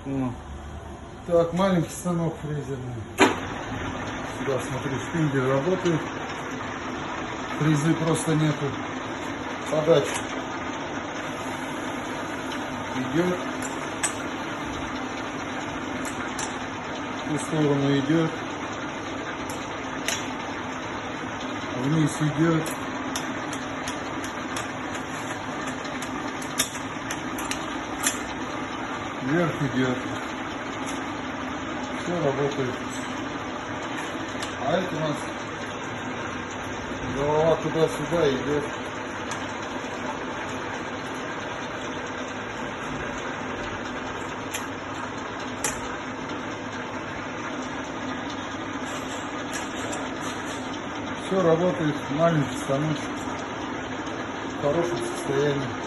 Ну. Так, маленький станок фрезерный. Сюда, смотри, шпиндель работает. Фрезы просто нету. Подача идет. В ту сторону идет. Вниз идет. Вверх идет. Все работает. А это у нас голова туда-сюда идет. Все работает, маленький станочек в хорошем состоянии.